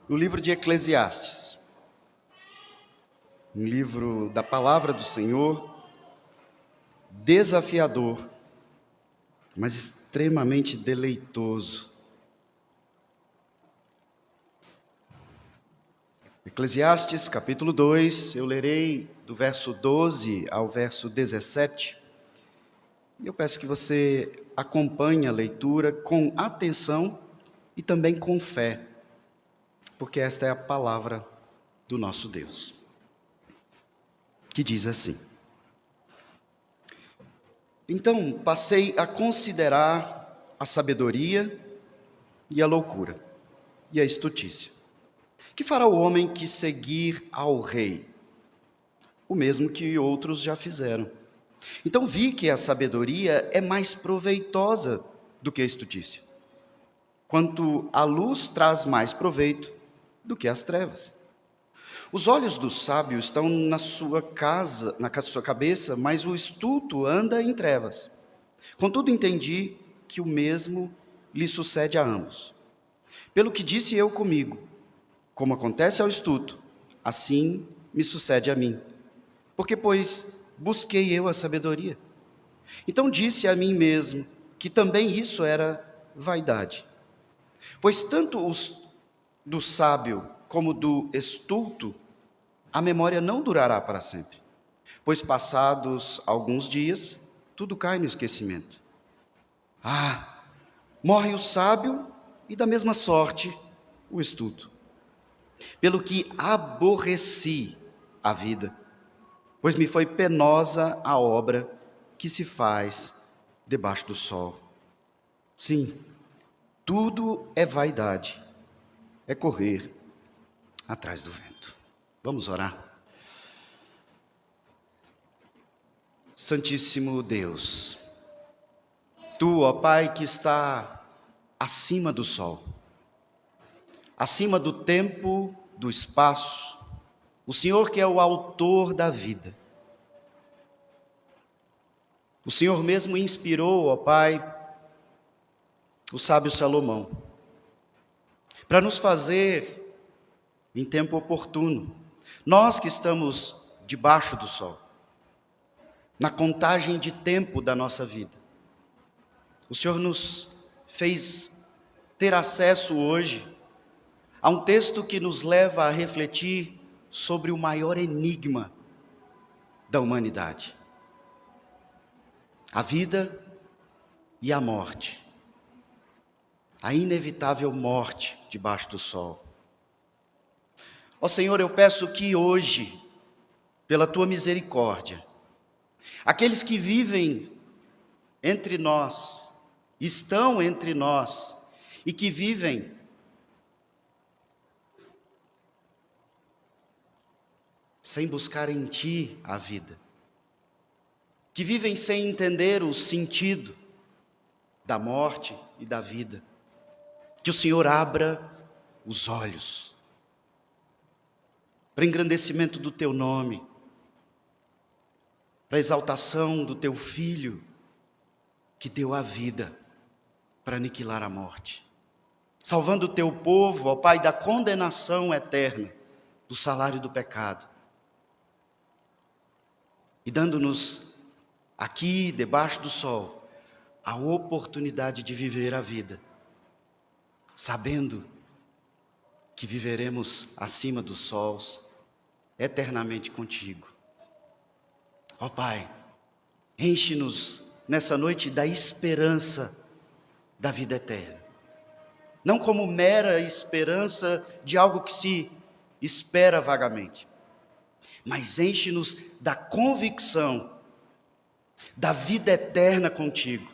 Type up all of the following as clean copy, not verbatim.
no livro de Eclesiastes, um livro da palavra do Senhor, desafiador, mas extremamente deleitoso. Eclesiastes, capítulo 2, eu lerei do verso 12 ao verso 17. E eu peço que você acompanhe a leitura com atenção e também com fé, porque esta é a palavra do nosso Deus, que diz assim: Então passei a considerar a sabedoria e a loucura e a estutícia. Que fará o homem que seguir ao rei? O mesmo que outros já fizeram. Então vi que a sabedoria é mais proveitosa do que a estutícia, quanto a luz traz mais proveito do que as trevas. Os olhos do sábio estão na sua sua cabeça, mas o estulto anda em trevas. Contudo entendi que o mesmo lhe sucede a ambos. Pelo que disse eu comigo, como acontece ao estulto, assim me sucede a mim. Porque, pois, busquei eu a sabedoria. Então disse a mim mesmo que também isso era vaidade. Pois tanto do sábio como do estulto, a memória não durará para sempre. Pois passados alguns dias, tudo cai no esquecimento. Morre o sábio e da mesma sorte o estulto. Pelo que aborreci a vida, pois me foi penosa a obra que se faz debaixo do sol. Sim, tudo é vaidade, é correr atrás do vento. Vamos orar. Santíssimo Deus, Tu, ó Pai, que está acima do sol, acima do tempo, do espaço, o Senhor que é o autor da vida. O Senhor mesmo inspirou, ó Pai, o sábio Salomão, para nos fazer, em tempo oportuno, nós que estamos debaixo do sol, na contagem de tempo da nossa vida, o Senhor nos fez ter acesso hoje a um texto que nos leva a refletir sobre o maior enigma da humanidade: a vida e a morte, a inevitável morte debaixo do sol. Ó Senhor, eu peço que hoje, pela Tua misericórdia, aqueles que vivem entre nós, estão entre nós, e que vivem sem buscar em Ti a vida, que vivem sem entender o sentido da morte e da vida, que o Senhor abra os olhos para engrandecimento do Teu nome, para exaltação do Teu Filho, que deu a vida para aniquilar a morte, salvando o Teu povo, ó Pai, da condenação eterna, do salário do pecado, e dando-nos aqui, debaixo do sol, a oportunidade de viver a vida, sabendo que viveremos acima dos sols, eternamente contigo. Ó Pai, enche-nos nessa noite da esperança da vida eterna, não como mera esperança de algo que se espera vagamente, mas enche-nos da convicção da vida eterna contigo,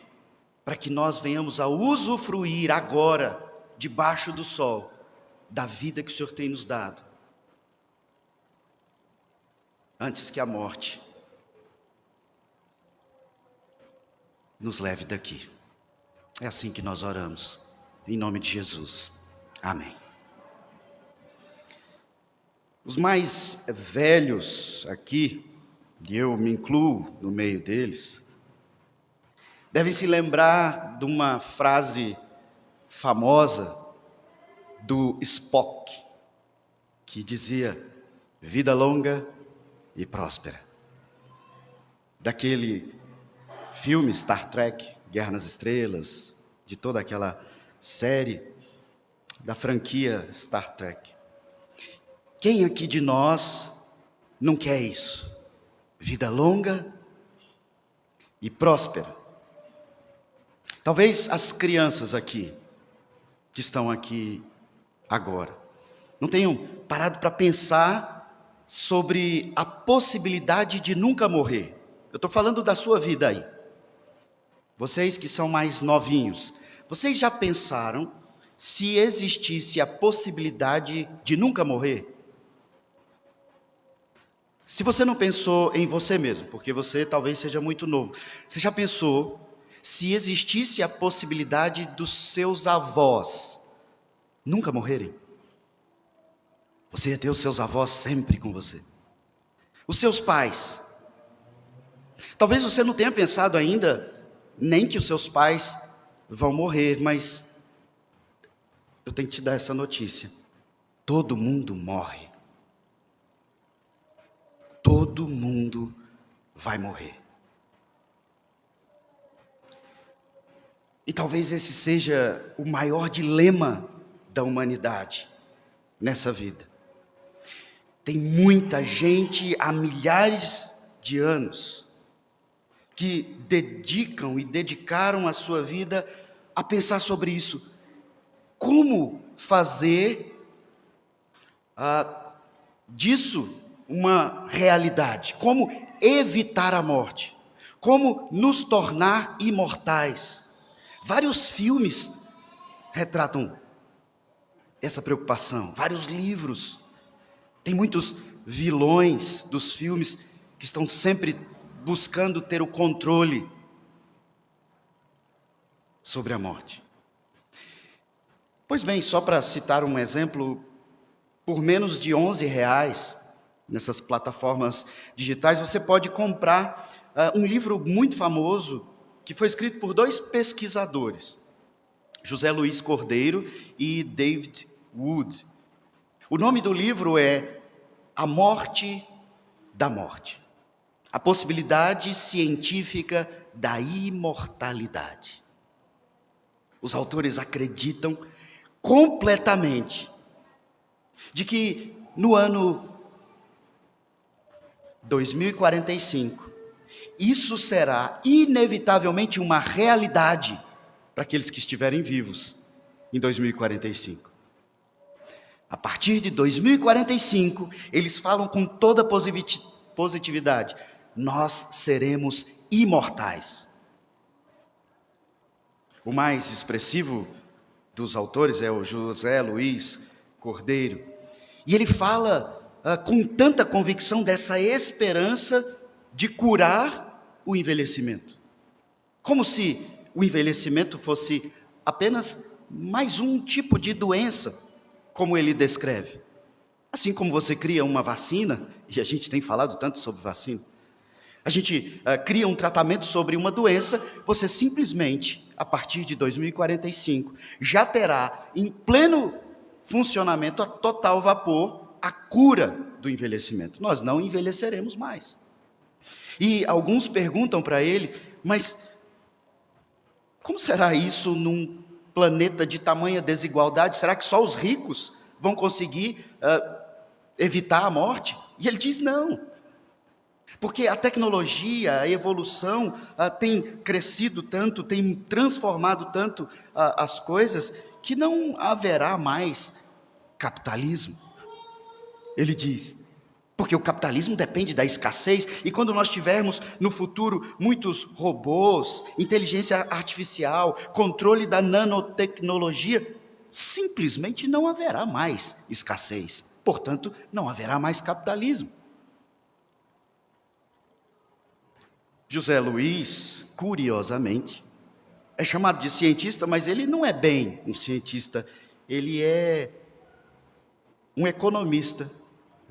para que nós venhamos a usufruir agora, debaixo do sol, da vida que o Senhor tem nos dado, antes que a morte nos leve daqui. É assim que nós oramos, em nome de Jesus. Amém. Os mais velhos aqui, e eu me incluo no meio deles, devem se lembrar de uma frase famosa do Spock. que dizia vida longa e próspera. Daquele filme Star Trek, Guerra nas Estrelas, de toda aquela série da franquia Star Trek. Quem aqui de nós não quer isso? Vida longa e próspera. Talvez as crianças aqui, que estão aqui agora, não tenham parado para pensar sobre a possibilidade de nunca morrer. Eu estou falando da sua vida aí. Vocês que são mais novinhos, vocês já pensaram se existisse a possibilidade de nunca morrer? Se você não pensou em você mesmo, porque você talvez seja muito novo, você já pensou se existisse a possibilidade dos seus avós nunca morrerem? Você ia ter os seus avós sempre com você. Os seus pais. Talvez você não tenha pensado ainda nem que os seus pais vão morrer, mas eu tenho que te dar essa notícia. Todo mundo morre. Todo mundo vai morrer. E talvez esse seja o maior dilema da humanidade nessa vida. Tem muita gente há milhares de anos que dedicam e dedicaram a sua vida a pensar sobre isso. Como fazer disso uma realidade? Como evitar a morte? Como nos tornar imortais? Vários filmes retratam essa preocupação, vários livros. Tem muitos vilões dos filmes que estão sempre buscando ter o controle sobre a morte. Pois bem, só para citar um exemplo, por menos de R$11, nessas plataformas digitais, você pode comprar um livro muito famoso, que foi escrito por 2 pesquisadores, José Luiz Cordeiro e David Wood. O nome do livro é A Morte da Morte. A possibilidade científica da imortalidade. Os autores acreditam completamente de que no ano 2045, isso será inevitavelmente uma realidade para aqueles que estiverem vivos em 2045. A partir de 2045, eles falam com toda positividade: nós seremos imortais. O mais expressivo dos autores é o José Luiz Cordeiro. E ele fala com tanta convicção dessa esperança de curar o envelhecimento. Como se o envelhecimento fosse apenas mais um tipo de doença, como ele descreve. Assim como você cria uma vacina, e a gente tem falado tanto sobre vacina, a gente cria um tratamento sobre uma doença, você simplesmente, a partir de 2045, já terá em pleno funcionamento, a total vapor, a cura do envelhecimento. Nós não envelheceremos mais. E alguns perguntam para ele, mas como será isso num planeta de tamanha desigualdade? Será que só os ricos vão conseguir evitar a morte? E ele diz não. Porque a tecnologia, a evolução tem crescido tanto, tem transformado tanto as coisas, que não haverá mais capitalismo. Ele diz, porque o capitalismo depende da escassez, e quando nós tivermos no futuro muitos robôs, inteligência artificial, controle da nanotecnologia, simplesmente não haverá mais escassez. Portanto, não haverá mais capitalismo. José Luiz, curiosamente, é chamado de cientista, mas ele não é bem um cientista, ele é um economista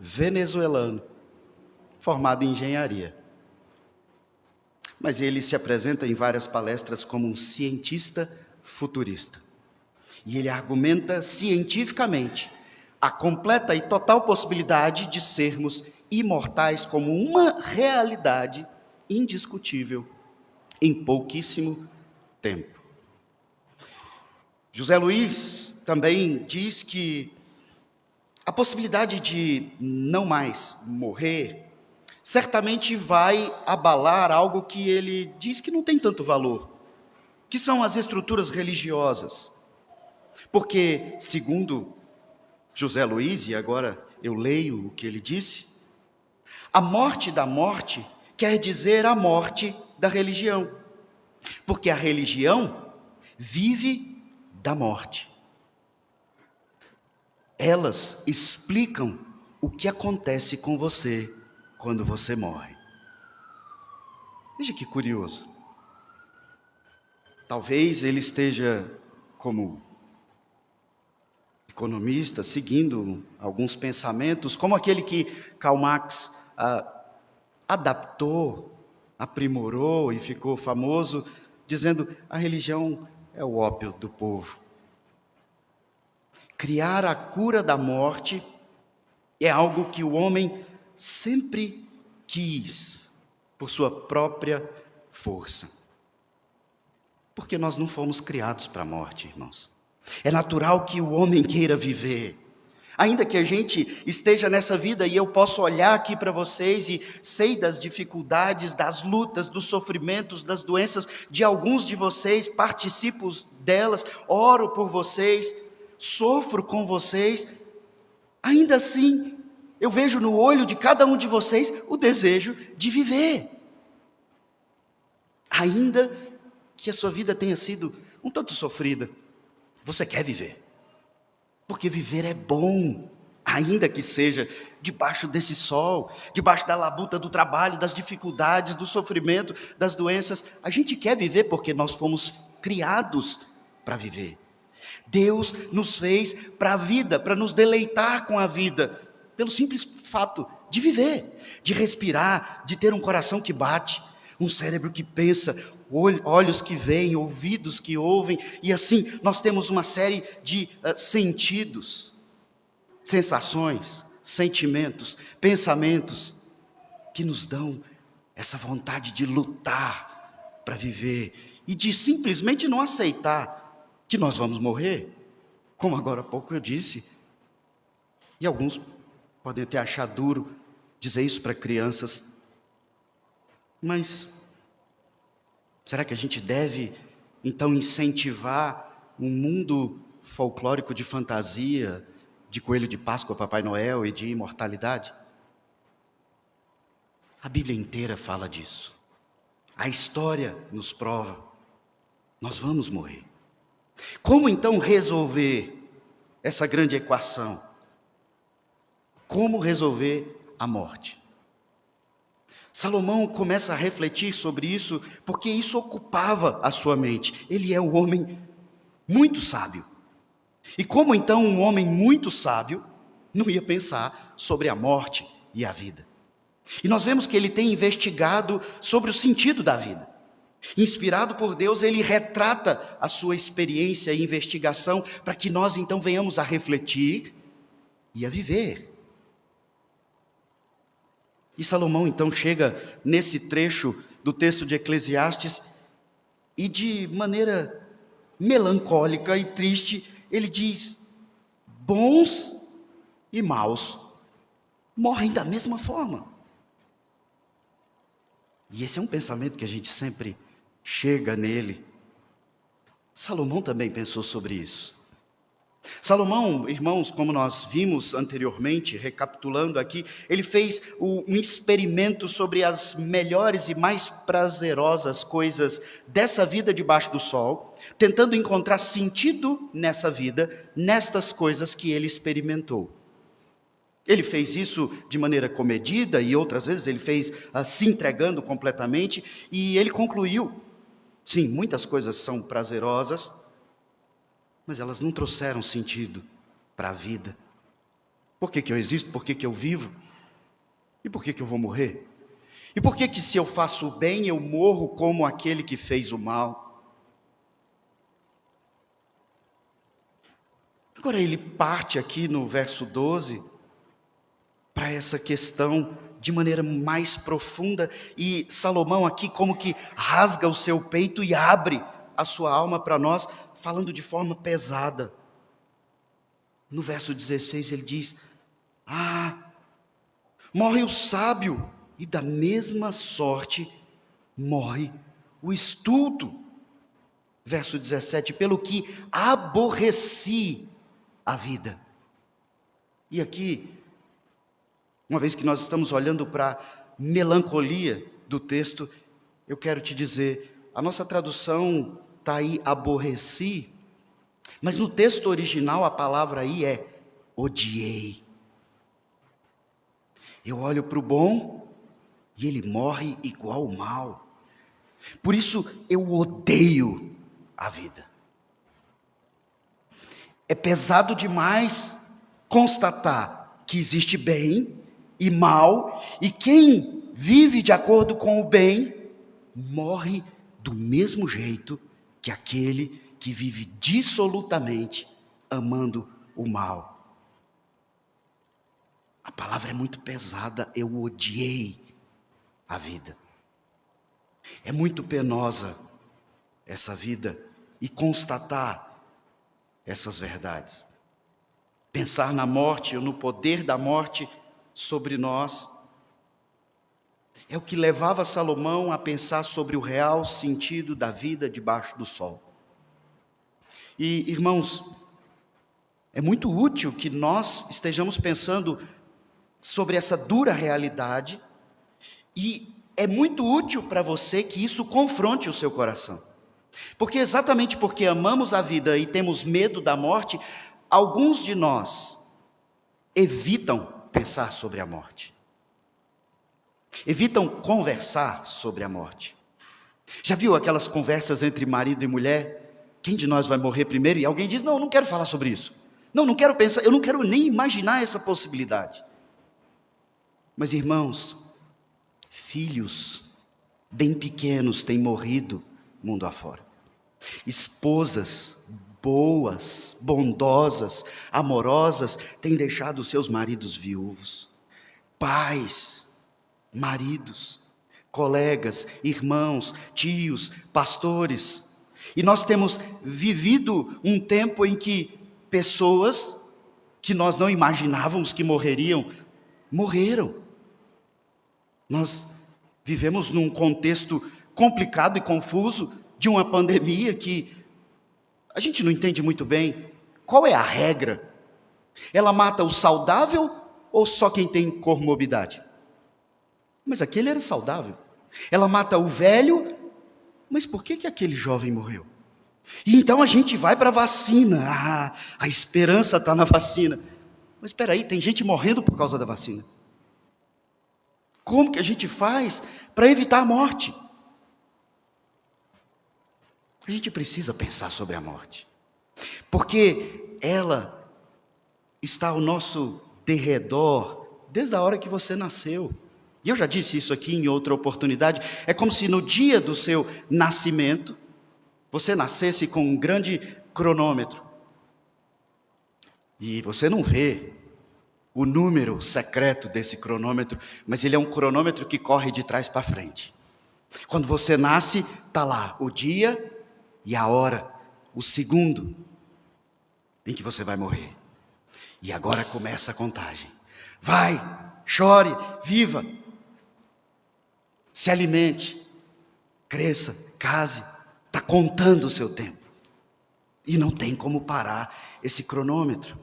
venezuelano, formado em engenharia. Mas ele se apresenta em várias palestras como um cientista futurista. E ele argumenta cientificamente a completa e total possibilidade de sermos imortais como uma realidade indiscutível em pouquíssimo tempo. José Luiz também diz que a possibilidade de não mais morrer certamente vai abalar algo que ele diz que não tem tanto valor, que são as estruturas religiosas. Porque, segundo José Luiz, e agora eu leio o que ele disse, a morte da morte quer dizer a morte da religião, porque a religião vive da morte. Elas explicam o que acontece com você quando você morre. Veja que curioso. Talvez ele esteja, como economista, seguindo alguns pensamentos, como aquele que Karl Marx adaptou, aprimorou e ficou famoso, dizendo: a religião é o ópio do povo. Criar a cura da morte é algo que o homem sempre quis, por sua própria força. Porque nós não fomos criados para a morte, irmãos. É natural que o homem queira viver. Ainda que a gente esteja nessa vida e eu posso olhar aqui para vocês e sei das dificuldades, das lutas, dos sofrimentos, das doenças de alguns de vocês, participo delas, oro por vocês, sofro com vocês, ainda assim eu vejo no olho de cada um de vocês o desejo de viver. Ainda que a sua vida tenha sido um tanto sofrida, você quer viver. Porque viver é bom, ainda que seja debaixo desse sol, debaixo da labuta do trabalho, das dificuldades, do sofrimento, das doenças. A gente quer viver porque nós fomos criados para viver. Deus nos fez para a vida, para nos deleitar com a vida, pelo simples fato de viver, de respirar, de ter um coração que bate, um cérebro que pensa, olhos que veem, ouvidos que ouvem, e assim nós temos uma série de sentidos, sensações, sentimentos, pensamentos, que nos dão essa vontade de lutar para viver, e de simplesmente não aceitar que nós vamos morrer, como agora há pouco eu disse, e alguns podem até achar duro dizer isso para crianças, mas será que a gente deve, então, incentivar um mundo folclórico de fantasia, de coelho de Páscoa, Papai Noel e de imortalidade? A Bíblia inteira fala disso. A história nos prova. Nós vamos morrer. Como então resolver essa grande equação? Como resolver a morte? Salomão começa a refletir sobre isso, porque isso ocupava a sua mente. Ele é um homem muito sábio. E como então um homem muito sábio não ia pensar sobre a morte e a vida? E nós vemos que ele tem investigado sobre o sentido da vida. Inspirado por Deus, ele retrata a sua experiência e investigação para que nós então venhamos a refletir e a viver. E Salomão então chega nesse trecho do texto de Eclesiastes e de maneira melancólica e triste, ele diz: bons e maus morrem da mesma forma. E esse é um pensamento que a gente sempre chega nele. Salomão também pensou sobre isso. Salomão, irmãos, como nós vimos anteriormente, recapitulando aqui, ele fez um experimento sobre as melhores e mais prazerosas coisas dessa vida debaixo do sol, tentando encontrar sentido nessa vida, nestas coisas que ele experimentou. Ele fez isso de maneira comedida e outras vezes ele fez se entregando completamente, e ele concluiu: sim, muitas coisas são prazerosas, mas elas não trouxeram sentido para a vida. Por que eu existo? Por que eu vivo? E por que eu vou morrer? E por que se eu faço o bem, eu morro como aquele que fez o mal? Agora ele parte aqui no verso 12 para essa questão de maneira mais profunda, e Salomão aqui como que rasga o seu peito e abre a sua alma para nós, falando de forma pesada. No verso 16 ele diz: morre o sábio, e da mesma sorte morre o estulto. Verso 17: pelo que aborreci a vida. E aqui, uma vez que nós estamos olhando para a melancolia do texto, eu quero te dizer, a nossa tradução está aí, aborreci, mas no texto original a palavra aí é odiei. Eu olho para o bom e ele morre igual o mal. Por isso eu odeio a vida. É pesado demais constatar que existe bem e mal, e quem vive de acordo com o bem morre do mesmo jeito que aquele que vive dissolutamente amando o mal. A palavra é muito pesada, eu odiei a vida. É muito penosa essa vida e constatar essas verdades. Pensar na morte ou no poder da morte sobre nós é o que levava Salomão a pensar sobre o real sentido da vida debaixo do sol. E, irmãos, é muito útil que nós estejamos pensando sobre essa dura realidade, e é muito útil para você que isso confronte o seu coração. Porque exatamente porque amamos a vida e temos medo da morte, alguns de nós evitam pensar sobre a morte. Evitam conversar sobre a morte. Já viu aquelas conversas entre marido e mulher? Quem de nós vai morrer primeiro? E alguém diz: não quero falar sobre isso. Não quero pensar, eu não quero nem imaginar essa possibilidade. Mas, irmãos, filhos bem pequenos têm morrido mundo afora. Esposas boas, bondosas, amorosas têm deixado seus maridos viúvos. Pais, maridos, colegas, irmãos, tios, pastores. E nós temos vivido um tempo em que pessoas que nós não imaginávamos que morreriam, morreram. Nós vivemos num contexto complicado e confuso de uma pandemia que a gente não entende muito bem. Qual é a regra? Ela mata o saudável ou só quem tem comorbidade? Mas aquele era saudável. Ela mata o velho, mas por que aquele jovem morreu? E então a gente vai para a vacina. A esperança está na vacina. Mas espera aí, tem gente morrendo por causa da vacina. Como que a gente faz para evitar a morte? A gente precisa pensar sobre a morte, porque ela está ao nosso derredor desde a hora que você nasceu. E eu já disse isso aqui em outra oportunidade. É como se no dia do seu nascimento você nascesse com um grande cronômetro e você não vê o número secreto desse cronômetro, mas ele é um cronômetro que corre de trás para frente. Quando você nasce, está lá o dia e a hora, o segundo em que você vai morrer. E agora começa a contagem. Vai, chore, viva, se alimente, cresça, case. Está contando o seu tempo. E não tem como parar esse cronômetro.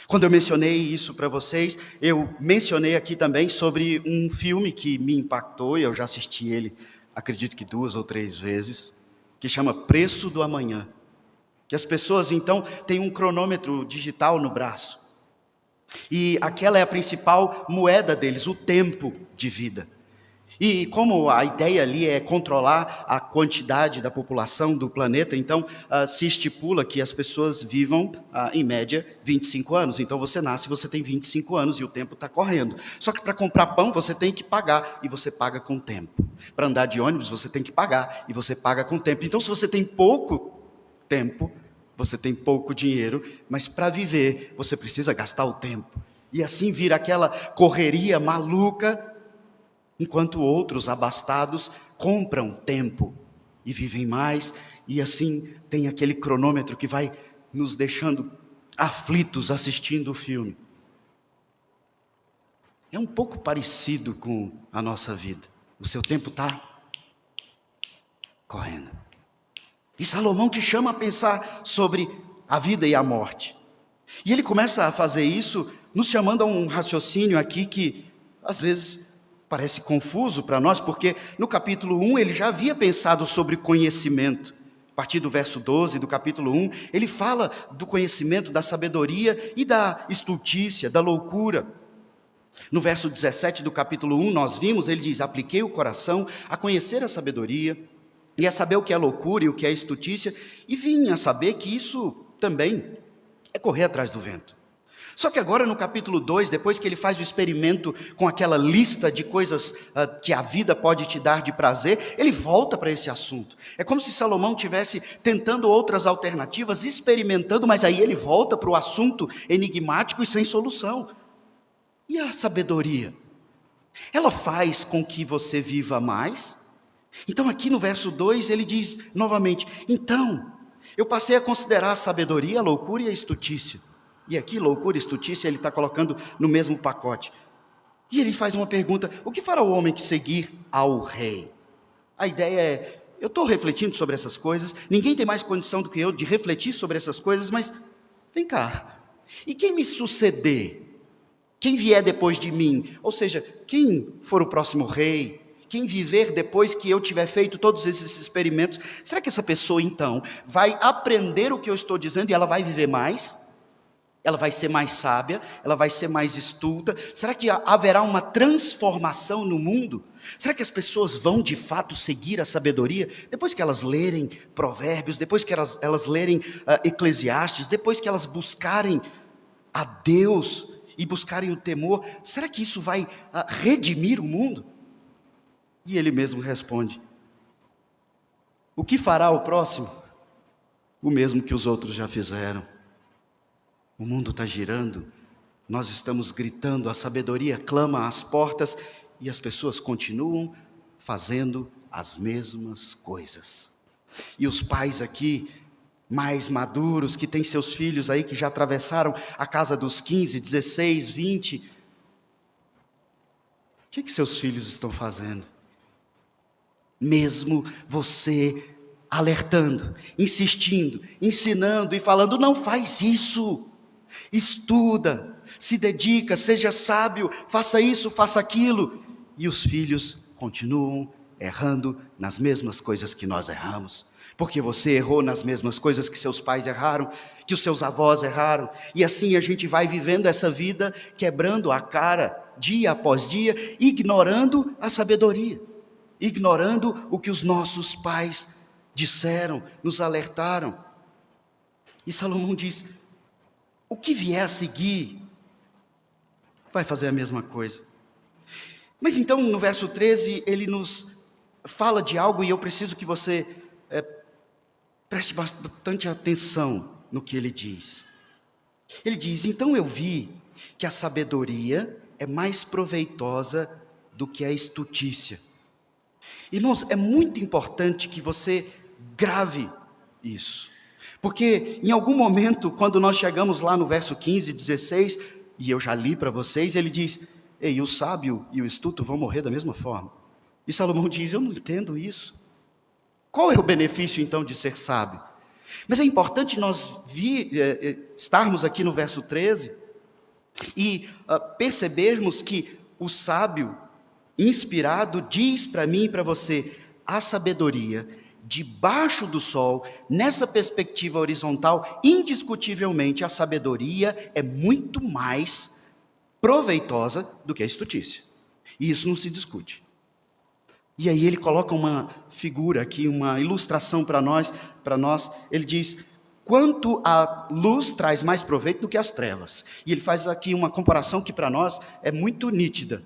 Quando eu mencionei isso para vocês, eu mencionei aqui também sobre um filme que me impactou, e eu já assisti ele, acredito que 2 ou 3 vezes, que chama Preço do Amanhã. Que as pessoas então têm um cronômetro digital no braço. E aquela é a principal moeda deles, o tempo de vida. E como a ideia ali é controlar a quantidade da população do planeta, então se estipula que as pessoas vivam, em média, 25 anos. Então você nasce, você tem 25 anos e o tempo está correndo. Só que para comprar pão você tem que pagar, e você paga com tempo. Para andar de ônibus você tem que pagar, e você paga com tempo. Então se você tem pouco tempo, você tem pouco dinheiro, mas para viver você precisa gastar o tempo. E assim vira aquela correria maluca, enquanto outros abastados compram tempo e vivem mais, e assim tem aquele cronômetro que vai nos deixando aflitos assistindo o filme. É um pouco parecido com a nossa vida. O seu tempo está correndo. E Salomão te chama a pensar sobre a vida e a morte. E ele começa a fazer isso nos chamando a um raciocínio aqui que às vezes parece confuso para nós, porque no capítulo 1 ele já havia pensado sobre conhecimento. A partir do verso 12 do capítulo 1, ele fala do conhecimento, da sabedoria e da estultícia, da loucura. No verso 17 do capítulo 1, nós vimos, ele diz: apliquei o coração a conhecer a sabedoria e a saber o que é loucura e o que é estultícia, e vim a saber que isso também é correr atrás do vento. Só que agora no capítulo 2, depois que ele faz o experimento com aquela lista de coisas que a vida pode te dar de prazer, ele volta para esse assunto. É como se Salomão estivesse tentando outras alternativas, experimentando, mas aí ele volta para o assunto enigmático e sem solução. E a sabedoria? Ela faz com que você viva mais? Então aqui no verso 2 ele diz novamente: então, eu passei a considerar a sabedoria, a loucura e a estultícia. E aqui loucura e estultícia ele está colocando no mesmo pacote. E ele faz uma pergunta: o que fará o homem que seguir ao rei? A ideia é, eu estou refletindo sobre essas coisas, ninguém tem mais condição do que eu de refletir sobre essas coisas, mas vem cá, e quem me suceder? Quem vier depois de mim? Ou seja, quem for o próximo rei? Quem viver depois que eu tiver feito todos esses experimentos? Será que essa pessoa então vai aprender o que eu estou dizendo e ela vai viver mais? Ela vai ser mais sábia? Ela vai ser mais estulta? Será que haverá uma transformação no mundo? Será que as pessoas vão de fato seguir a sabedoria? Depois que elas lerem Provérbios, depois que elas lerem Eclesiastes, depois que elas buscarem a Deus e buscarem o temor, será que isso vai redimir o mundo? E ele mesmo responde: o que fará o próximo? O mesmo que os outros já fizeram. O mundo está girando, nós estamos gritando, a sabedoria clama às portas e as pessoas continuam fazendo as mesmas coisas. E os pais aqui, mais maduros, que têm seus filhos aí que já atravessaram a casa dos 15, 16, 20. O que seus filhos estão fazendo? Mesmo você alertando, insistindo, ensinando e falando: não faz isso, estuda, se dedica, seja sábio, faça isso, faça aquilo. E os filhos continuam errando nas mesmas coisas que nós erramos. Porque você errou nas mesmas coisas que seus pais erraram, que os seus avós erraram. E assim a gente vai vivendo essa vida, quebrando a cara, dia após dia, ignorando a sabedoria, ignorando o que os nossos pais disseram, nos alertaram. E Salomão diz: o que vier a seguir vai fazer a mesma coisa. Mas então no verso 13 ele nos fala de algo, e eu preciso que você preste bastante atenção no que ele diz. Ele diz: então eu vi que a sabedoria é mais proveitosa do que a estultícia. Irmãos, é muito importante que você grave isso. Porque em algum momento, quando nós chegamos lá no verso 15, 16, e eu já li para vocês, ele diz: ei, o sábio e o estulto vão morrer da mesma forma. E Salomão diz: eu não entendo isso. Qual é o benefício então de ser sábio? Mas é importante nós estarmos aqui no verso 13 e percebermos que o sábio inspirado diz para mim e para você: a sabedoria debaixo do sol, nessa perspectiva horizontal, indiscutivelmente a sabedoria é muito mais proveitosa do que a estultícia. E isso não se discute. E aí ele coloca uma figura aqui, uma ilustração para nós. Ele diz: quanto a luz traz mais proveito do que as trevas. E ele faz aqui uma comparação que para nós é muito nítida.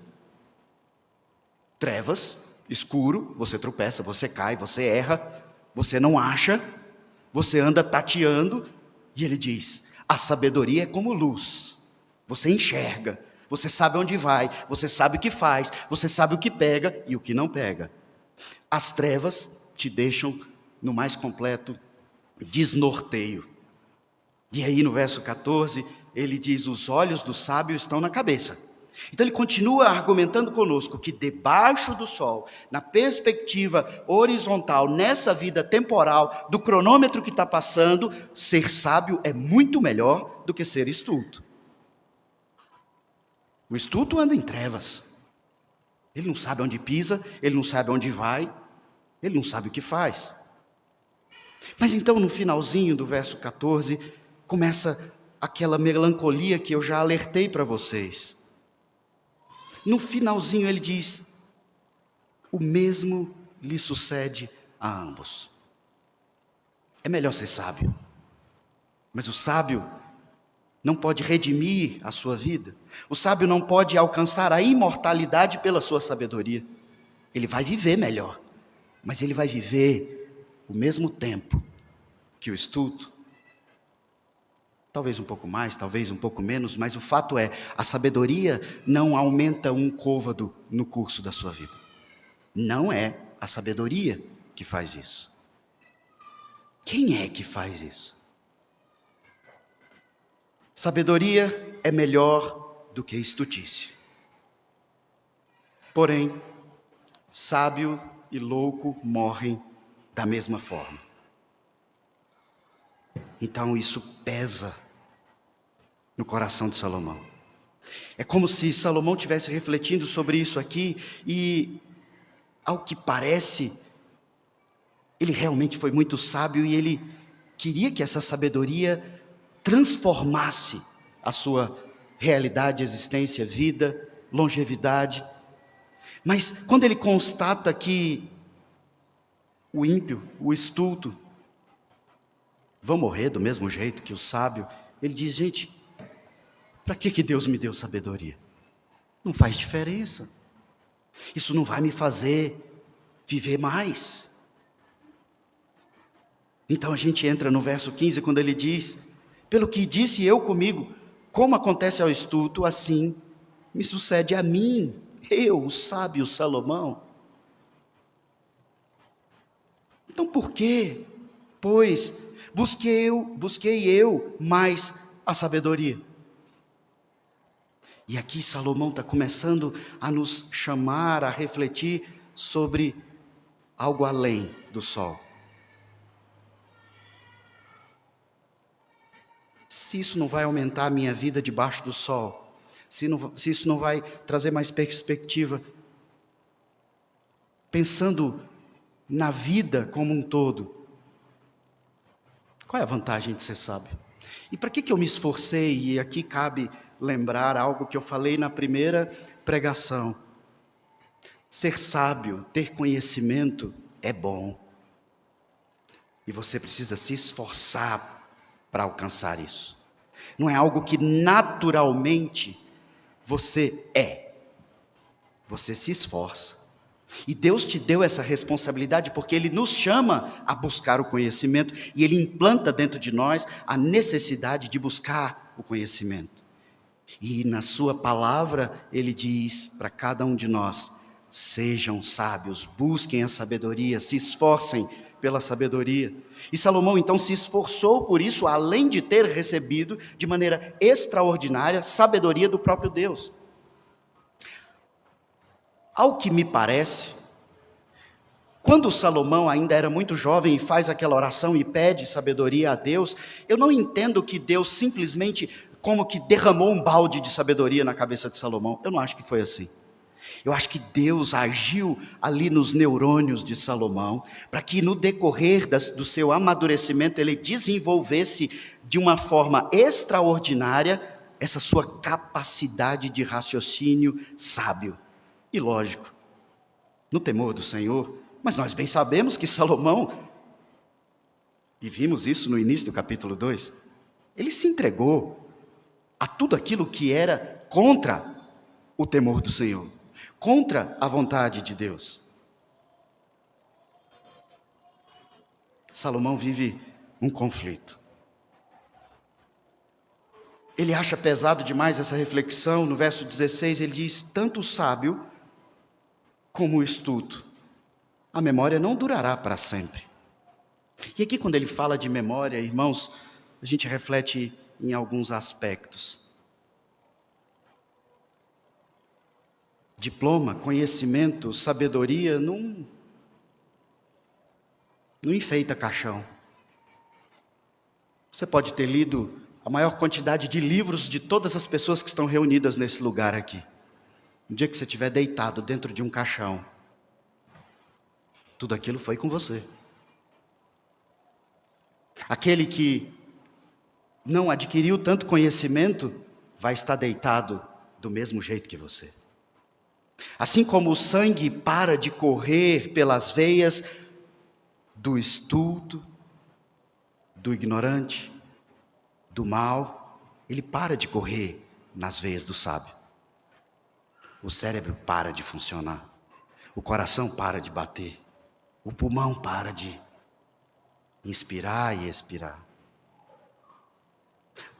Trevas, escuro, você tropeça, você cai, você erra, você não acha, você anda tateando, E ele diz: a sabedoria é como luz. Você enxerga, você sabe onde vai, você sabe o que faz, você sabe o que pega e o que não pega. As trevas te deixam no mais completo desnorteio. E aí no verso 14, ele diz: os olhos do sábio estão na cabeça. Então ele continua argumentando conosco que debaixo do sol, na perspectiva horizontal, nessa vida temporal, do cronômetro que está passando, ser sábio é muito melhor do que ser estulto. O estulto anda em trevas. Ele não sabe onde pisa, ele não sabe onde vai, ele não sabe o que faz. Mas então no finalzinho do verso 14, começa aquela melancolia que eu já alertei para vocês. No finalzinho ele diz: o mesmo lhe sucede a ambos. É melhor ser sábio, mas o sábio não pode redimir a sua vida. O sábio não pode alcançar a imortalidade pela sua sabedoria. Ele vai viver melhor, mas ele vai viver o mesmo tempo que o estulto. Talvez um pouco mais, talvez um pouco menos, mas o fato é, a sabedoria não aumenta um côvado no curso da sua vida. Não é a sabedoria que faz isso. Quem é que faz isso? Sabedoria é melhor do que estultícia. Porém, sábio e louco morrem da mesma forma. Então isso pesa no coração de Salomão. É como se Salomão estivesse refletindo sobre isso aqui e, ao que parece, ele realmente foi muito sábio e ele queria que essa sabedoria transformasse a sua realidade, existência, vida, longevidade. Mas quando ele constata que o ímpio, o estulto, vão morrer do mesmo jeito que o sábio, ele diz: gente, para que Deus me deu sabedoria? Não faz diferença. Isso não vai me fazer viver mais. Então a gente entra no verso 15, quando ele diz: pelo que disse eu comigo, como acontece ao estulto, assim me sucede a mim, eu, o sábio Salomão. Então por quê? Pois busquei eu mais a sabedoria. E aqui Salomão está começando a nos chamar a refletir sobre algo além do sol. Se isso não vai aumentar a minha vida debaixo do sol, se isso não vai trazer mais perspectiva, pensando na vida como um todo, qual é a vantagem de ser sábio? E para que eu me esforcei? E aqui cabe lembrar algo que eu falei na primeira pregação. Ser sábio, ter conhecimento é bom. E você precisa se esforçar para alcançar isso. Não é algo que naturalmente você é. Você se esforça. E Deus te deu essa responsabilidade porque Ele nos chama a buscar o conhecimento e Ele implanta dentro de nós a necessidade de buscar o conhecimento. E na sua palavra Ele diz para cada um de nós: sejam sábios, busquem a sabedoria, se esforcem pela sabedoria. E Salomão então se esforçou por isso, além de ter recebido de maneira extraordinária sabedoria do próprio Deus. Ao que me parece, quando Salomão ainda era muito jovem e faz aquela oração e pede sabedoria a Deus, eu não entendo que Deus simplesmente como que derramou um balde de sabedoria na cabeça de Salomão. Eu não acho que foi assim. Eu acho que Deus agiu ali nos neurônios de Salomão, para que no decorrer do seu amadurecimento ele desenvolvesse de uma forma extraordinária essa sua capacidade de raciocínio sábio. E lógico, no temor do Senhor, mas nós bem sabemos que Salomão, e vimos isso no início do capítulo 2, ele se entregou a tudo aquilo que era contra o temor do Senhor, contra a vontade de Deus. Salomão vive um conflito. Ele acha pesado demais essa reflexão. No verso 16 ele diz: tanto o sábio como o estulto, a memória não durará para sempre. E aqui, quando ele fala de memória, irmãos, a gente reflete em alguns aspectos. Diploma, conhecimento, sabedoria não enfeita caixão. Você pode ter lido a maior quantidade de livros de todas as pessoas que estão reunidas nesse lugar aqui. No dia que você estiver deitado dentro de um caixão, tudo aquilo foi com você. Aquele que não adquiriu tanto conhecimento vai estar deitado do mesmo jeito que você. Assim como o sangue para de correr pelas veias do estulto, do ignorante, do mal, ele para de correr nas veias do sábio. O cérebro para de funcionar, o coração para de bater, o pulmão para de inspirar e expirar.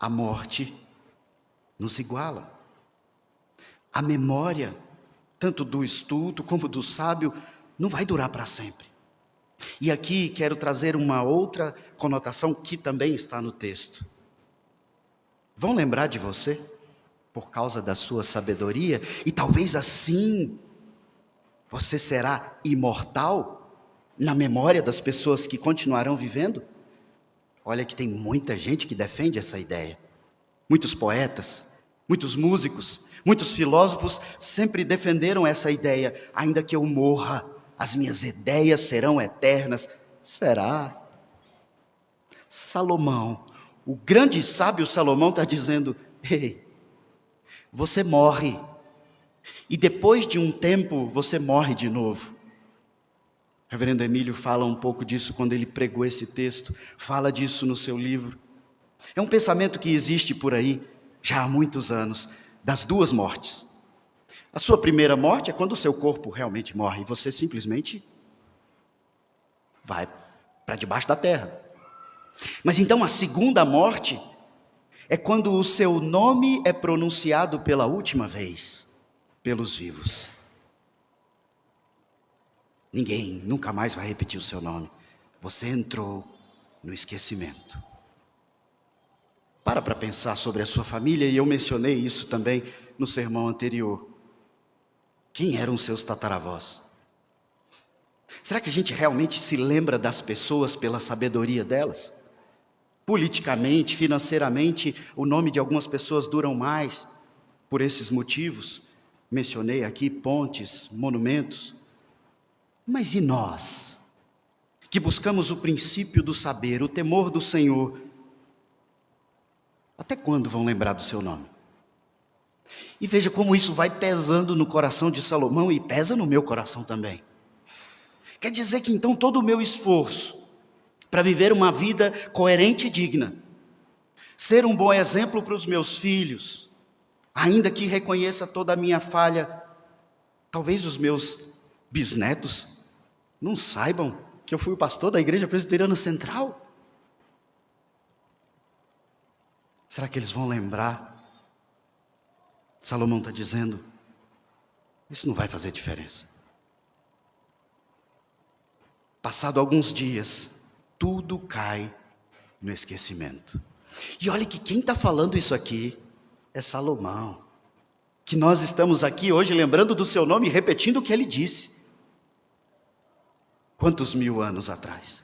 A morte nos iguala. A memória, tanto do estulto como do sábio, não vai durar para sempre. E aqui quero trazer uma outra conotação que também está no texto. Vão lembrar de você por causa da sua sabedoria, e talvez assim você será imortal na memória das pessoas que continuarão vivendo? Olha que tem muita gente que defende essa ideia. Muitos poetas, muitos músicos, muitos filósofos sempre defenderam essa ideia. Ainda que eu morra, as minhas ideias serão eternas. Será? Salomão, o grande sábio Salomão está dizendo: ei, você morre, e depois de um tempo você morre de novo. O reverendo Emílio fala um pouco disso quando ele pregou esse texto, fala disso no seu livro. É um pensamento que existe por aí já há muitos anos, das duas mortes. A sua primeira morte é quando o seu corpo realmente morre, e você simplesmente vai para debaixo da terra. Mas então a segunda morte é quando o seu nome é pronunciado pela última vez pelos vivos. Ninguém nunca mais vai repetir o seu nome. Você entrou no esquecimento. Para pensar sobre a sua família, e eu mencionei isso também no sermão anterior. Quem eram os seus tataravós? Será que a gente realmente se lembra das pessoas pela sabedoria delas? Politicamente, financeiramente, o nome de algumas pessoas duram mais por esses motivos. Mencionei aqui pontes, monumentos. Mas e nós, que buscamos o princípio do saber, o temor do Senhor, até quando vão lembrar do seu nome? E veja como isso vai pesando no coração de Salomão e pesa no meu coração também. Quer dizer que então todo o meu esforço para viver uma vida coerente e digna, ser um bom exemplo para os meus filhos, ainda que reconheça toda a minha falha, talvez os meus bisnetos não saibam que eu fui o pastor da Igreja Presbiteriana Central. Será que eles vão lembrar? Salomão está dizendo, isso não vai fazer diferença. Passado alguns dias, tudo cai no esquecimento. E olha que quem está falando isso aqui é Salomão, que nós estamos aqui hoje lembrando do seu nome e repetindo o que ele disse. Quantos 1000 anos atrás?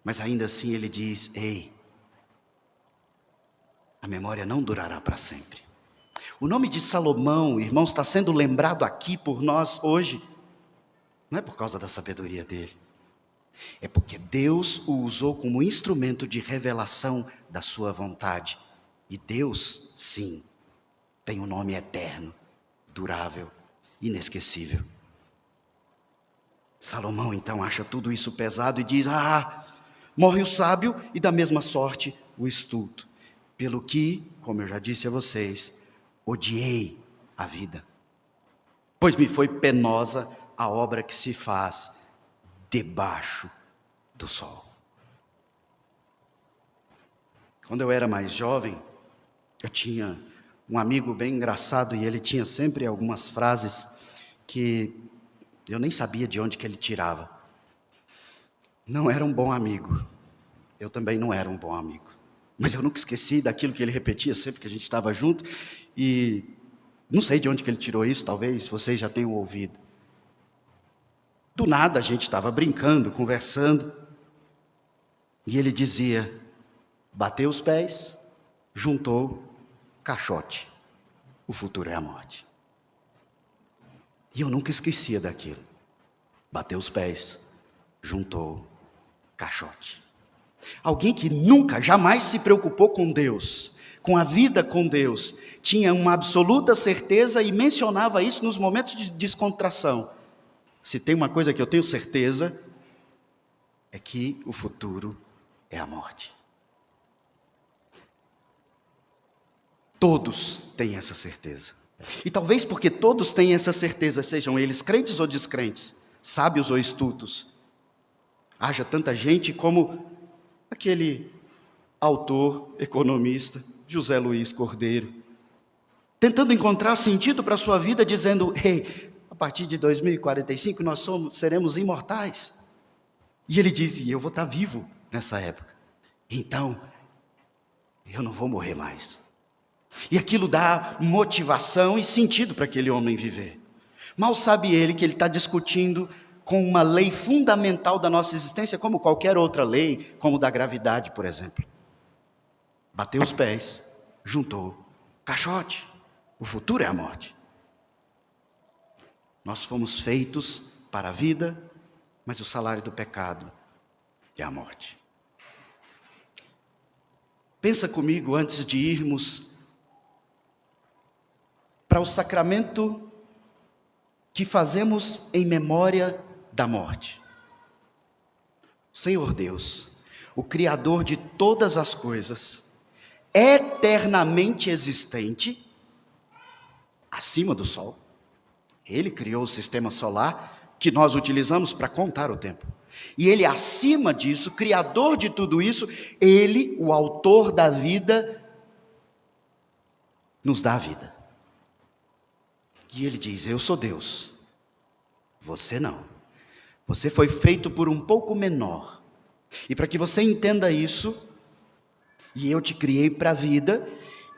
Mas ainda assim ele diz, ei, a memória não durará para sempre. O nome de Salomão, irmãos, está sendo lembrado aqui por nós hoje, não é por causa da sabedoria dele, é porque Deus o usou como instrumento de revelação da sua vontade. E Deus, sim, tem um nome eterno, durável, inesquecível. Salomão então acha tudo isso pesado e diz, morre o sábio e da mesma sorte o estulto. Pelo que, como eu já disse a vocês, odiei a vida, pois me foi penosa a obra que se faz debaixo do sol. Quando eu era mais jovem, eu tinha um amigo bem engraçado e ele tinha sempre algumas frases que eu nem sabia de onde que ele tirava. Não era um bom amigo. Eu também não era um bom amigo. Mas eu nunca esqueci daquilo que ele repetia sempre que a gente estava junto. E não sei de onde que ele tirou isso, talvez vocês já tenham ouvido. Do nada a gente estava brincando, conversando. E ele dizia: bateu os pés, juntou, caixote. O futuro é a morte. E eu nunca esquecia daquilo. Bateu os pés, juntou, caixote. Alguém que nunca, jamais se preocupou com Deus, com a vida com Deus, tinha uma absoluta certeza e mencionava isso nos momentos de descontração. Se tem uma coisa que eu tenho certeza, é que o futuro é a morte. Todos têm essa certeza. E talvez porque todos têm essa certeza, sejam eles crentes ou descrentes, sábios ou estultos, haja tanta gente como aquele autor, economista, José Luiz Cordeiro, tentando encontrar sentido para a sua vida, dizendo: ei, a partir de 2045 nós seremos imortais. E ele dizia: eu vou estar vivo nessa época, então eu não vou morrer mais. E aquilo dá motivação e sentido para aquele homem viver. Mal sabe ele que ele está discutindo com uma lei fundamental da nossa existência, como qualquer outra lei, como da gravidade, por exemplo. Bateu os pés, juntou, caixote. O futuro é a morte. Nós fomos feitos para a vida, mas o salário do pecado é a morte. Pensa comigo antes de irmos para o sacramento que fazemos em memória da morte. Senhor Deus, o Criador de todas as coisas, eternamente existente, acima do Sol. Ele criou o sistema solar que nós utilizamos para contar o tempo. E Ele, acima disso, Criador de tudo isso, Ele, o autor da vida, nos dá a vida. E Ele diz: eu sou Deus, você não. Você foi feito por um pouco menor. E para que você entenda isso, e eu te criei para a vida,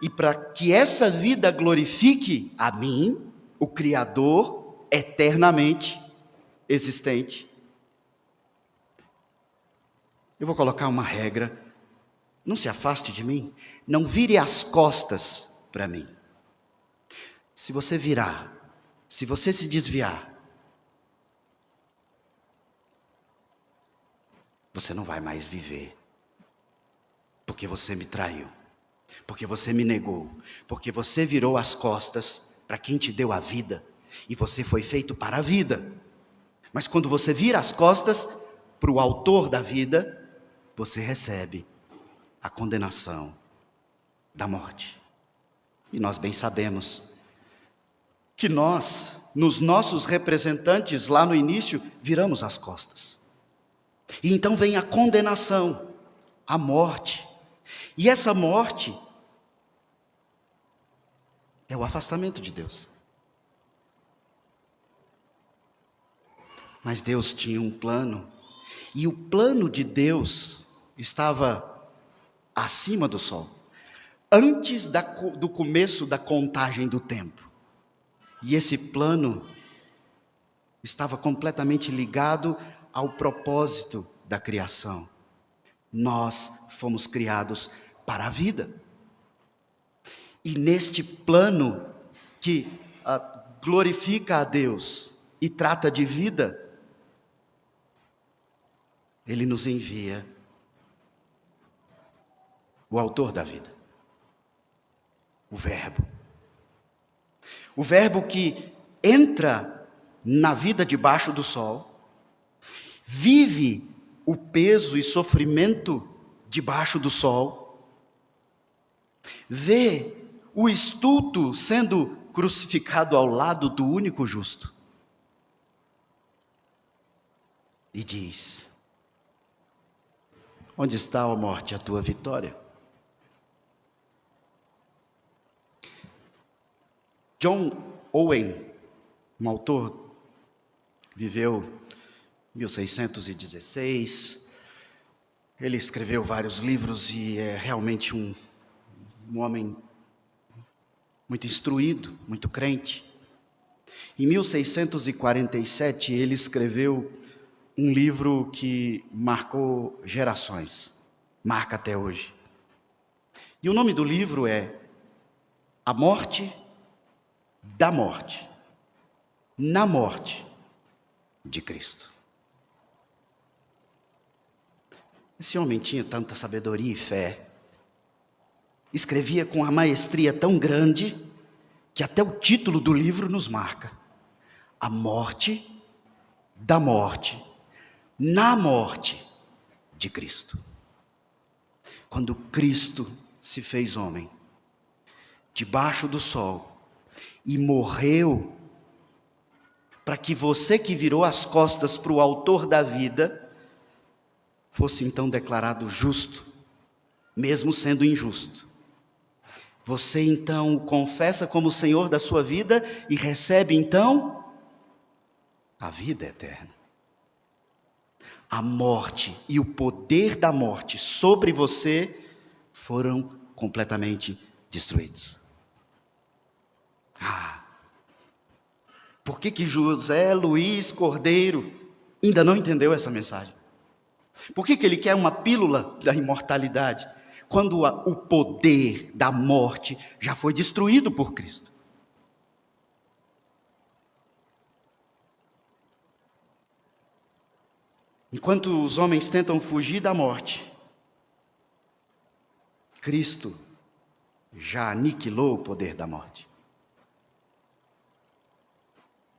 e para que essa vida glorifique a mim, o Criador, eternamente existente, eu vou colocar uma regra: não se afaste de mim, não vire as costas para mim. Se você virar, se você se desviar, você não vai mais viver. Porque você me traiu, porque você me negou, porque você virou as costas para quem te deu a vida, e você foi feito para a vida. Mas quando você vira as costas para o autor da vida, você recebe a condenação da morte. E nós bem sabemos que nós, nos nossos representantes lá no início, viramos as costas. E então vem a condenação, a morte. E essa morte é o afastamento de Deus. Mas Deus tinha um plano, e o plano de Deus estava acima do sol, antes do começo da contagem do tempo. E esse plano estava completamente ligado ao propósito da criação. Nós fomos criados para a vida. E neste plano que glorifica a Deus e trata de vida, Ele nos envia o autor da vida, o Verbo. O Verbo que entra na vida debaixo do sol, vive o peso e sofrimento debaixo do sol, vê o estulto sendo crucificado ao lado do único justo, e diz: onde está, ó morte, a tua vitória? John Owen, um autor, viveu em 1616, ele escreveu vários livros e é realmente um homem muito instruído, muito crente. Em 1647, ele escreveu um livro que marcou gerações, marca até hoje. E o nome do livro é A Morte da Morte, na Morte de Cristo. Esse homem tinha tanta sabedoria e fé, escrevia com uma maestria tão grande, que até o título do livro nos marca. A morte da morte, na morte de Cristo. Quando Cristo se fez homem, debaixo do sol, e morreu, para que você que virou as costas para o autor da vida, fosse então declarado justo, mesmo sendo injusto. Você então o confessa como Senhor da sua vida e recebe então a vida eterna. A morte e o poder da morte sobre você foram completamente destruídos. Por que José Luiz Cordeiro ainda não entendeu essa mensagem? Por que ele quer uma pílula da imortalidade, quando o poder da morte já foi destruído por Cristo? Enquanto os homens tentam fugir da morte, Cristo já aniquilou o poder da morte.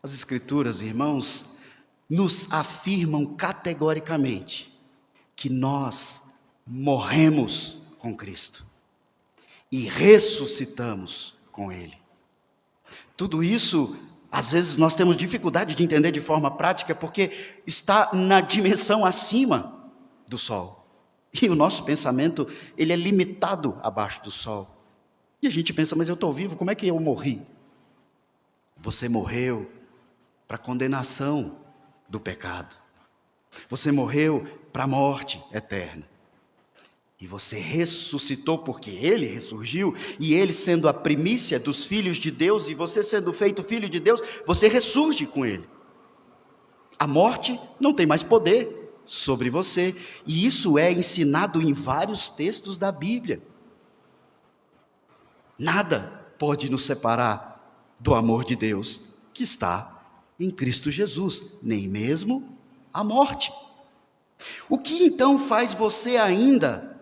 As Escrituras, irmãos, nos afirmam categoricamente que nós morremos com Cristo e ressuscitamos com Ele. Tudo isso, às vezes, nós temos dificuldade de entender de forma prática, porque está na dimensão acima do sol. E o nosso pensamento, ele é limitado abaixo do sol. E a gente pensa, mas eu estou vivo, como é que eu morri? Você morreu para a condenação do pecado. Você morreu para a morte eterna. E você ressuscitou porque Ele ressurgiu, e Ele sendo a primícia dos filhos de Deus, e você sendo feito filho de Deus, você ressurge com Ele. A morte não tem mais poder sobre você, e isso é ensinado em vários textos da Bíblia. Nada pode nos separar do amor de Deus que está em Cristo Jesus, nem mesmo a morte. O que então faz você ainda,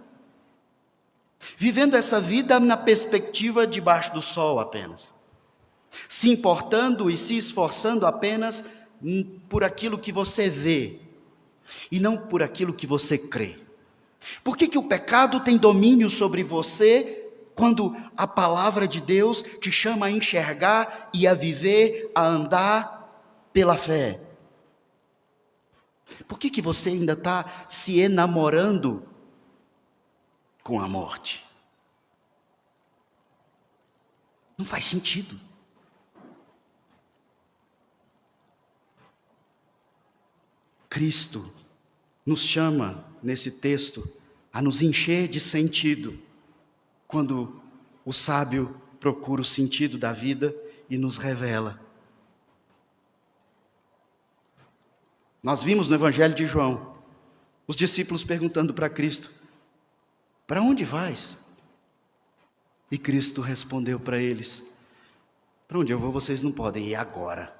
vivendo essa vida na perspectiva debaixo do sol apenas, se importando e se esforçando apenas por aquilo que você vê, e não por aquilo que você crê? Por que o pecado tem domínio sobre você, quando a palavra de Deus te chama a enxergar e a viver, a andar pela fé? Por que você ainda está se enamorando com a morte? Não faz sentido. Cristo nos chama, nesse texto, a nos encher de sentido, quando o sábio procura o sentido da vida e nos revela. Nós vimos no Evangelho de João, os discípulos perguntando para Cristo: para onde vais? E Cristo respondeu para eles: para onde eu vou vocês não podem ir agora,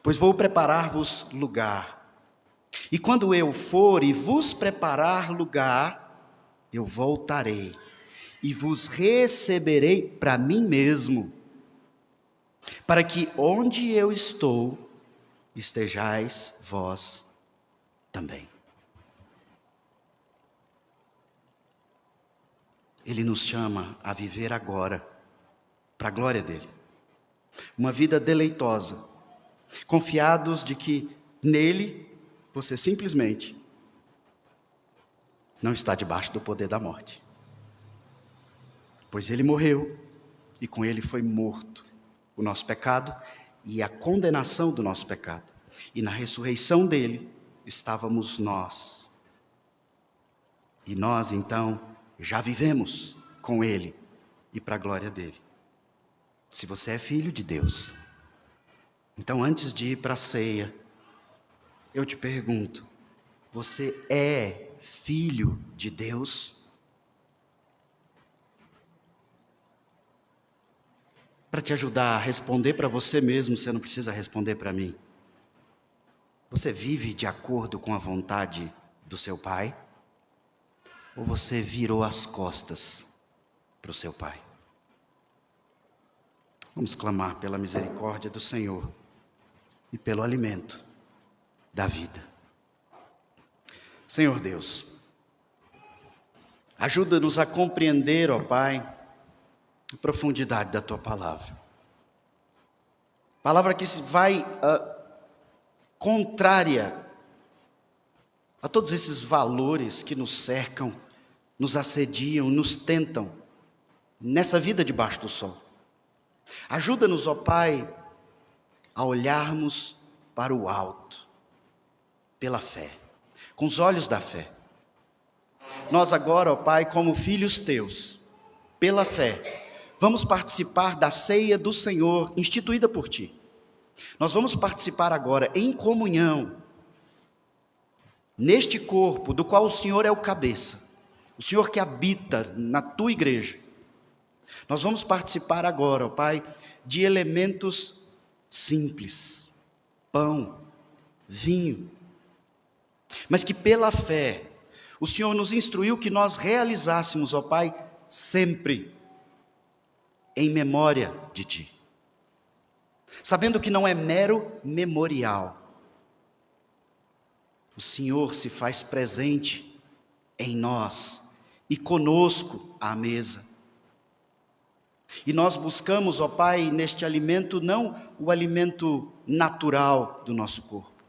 pois vou preparar-vos lugar. E quando eu for e vos preparar lugar, eu voltarei e vos receberei para mim mesmo, para que onde eu estou, estejais vós também. Ele nos chama a viver agora, para a glória dele. Uma vida deleitosa, confiados de que nele você simplesmente não está debaixo do poder da morte. Pois ele morreu e com ele foi morto o nosso pecado e a condenação do nosso pecado. E na ressurreição dele estávamos nós. E nós, então, já vivemos com ele e para a glória dele. Se você é filho de Deus, então antes de ir para a ceia, eu te pergunto, você é filho de Deus? Para te ajudar a responder para você mesmo, você não precisa responder para mim. Você vive de acordo com a vontade do seu pai? Ou você virou as costas para o seu pai? Vamos clamar pela misericórdia do Senhor e pelo alimento da vida. Senhor Deus, ajuda-nos a compreender, ó Pai, a profundidade da Tua palavra. Palavra que vai contrária a todos esses valores que nos cercam, nos assediam, nos tentam nessa vida debaixo do sol. Ajuda-nos, ó Pai, a olharmos para o alto, pela fé, com os olhos da fé. Nós agora, ó Pai, como filhos Teus, pela fé, vamos participar da ceia do Senhor, instituída por Ti. Nós vamos participar agora em comunhão, neste corpo do qual o Senhor é o cabeça, o Senhor que habita na Tua igreja. Nós vamos participar agora, ó Pai, de elementos simples, pão, vinho, mas que pela fé, o Senhor nos instruiu que nós realizássemos, ó Pai, sempre em memória de Ti. Sabendo que não é mero memorial. O Senhor se faz presente em nós e conosco à mesa. E nós buscamos, ó Pai, neste alimento, não o alimento natural do nosso corpo,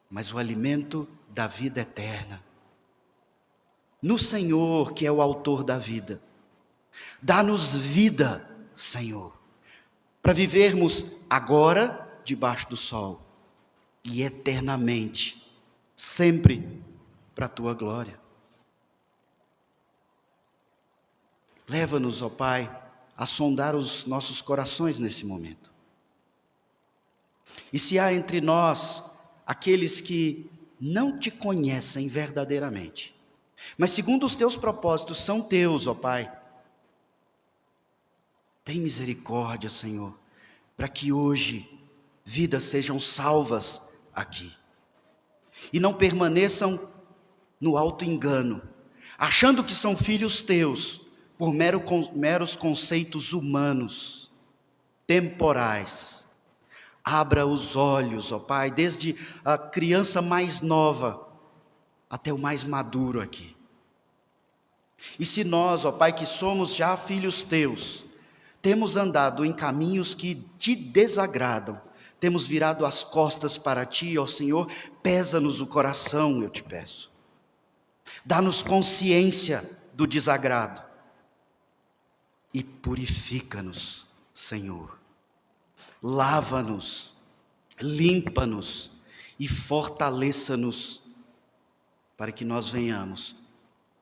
mas o alimento da vida eterna. No Senhor, que é o autor da vida. Dá-nos vida, Senhor, para vivermos agora debaixo do sol e eternamente, sempre para a Tua glória. Leva-nos, ó Pai, a sondar os nossos corações nesse momento. E se há entre nós aqueles que não Te conhecem verdadeiramente, mas segundo os Teus propósitos são Teus, ó Pai, tem misericórdia, Senhor, para que hoje vidas sejam salvas aqui. E não permaneçam no auto-engano, achando que são filhos Teus, por meros conceitos humanos, temporais. Abra os olhos, ó Pai, desde a criança mais nova até o mais maduro aqui. E se nós, ó Pai, que somos já filhos Teus, temos andado em caminhos que Te desagradam, temos virado as costas para Ti, ó Senhor, pesa-nos o coração, eu Te peço. Dá-nos consciência do desagrado e purifica-nos, Senhor. Lava-nos, limpa-nos e fortaleça-nos para que nós venhamos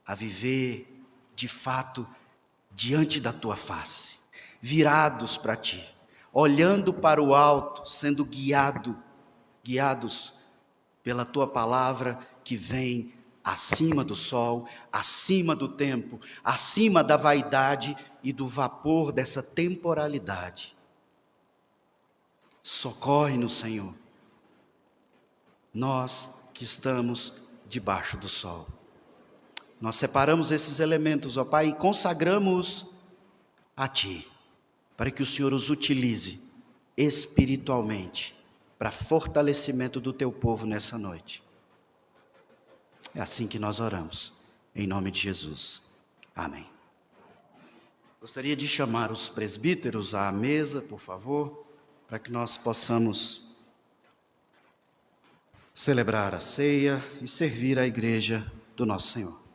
a viver de fato diante da Tua face, virados para Ti, olhando para o alto, sendo guiados pela Tua palavra que vem acima do sol, acima do tempo, acima da vaidade e do vapor dessa temporalidade. Socorre-nos, Senhor, nós que estamos debaixo do sol. Nós separamos esses elementos, ó Pai, e consagramos a Ti, para que o Senhor os utilize espiritualmente, para fortalecimento do Teu povo nessa noite. É assim que nós oramos, em nome de Jesus. Amém. Gostaria de chamar os presbíteros à mesa, por favor, para que nós possamos celebrar a ceia e servir a igreja do nosso Senhor.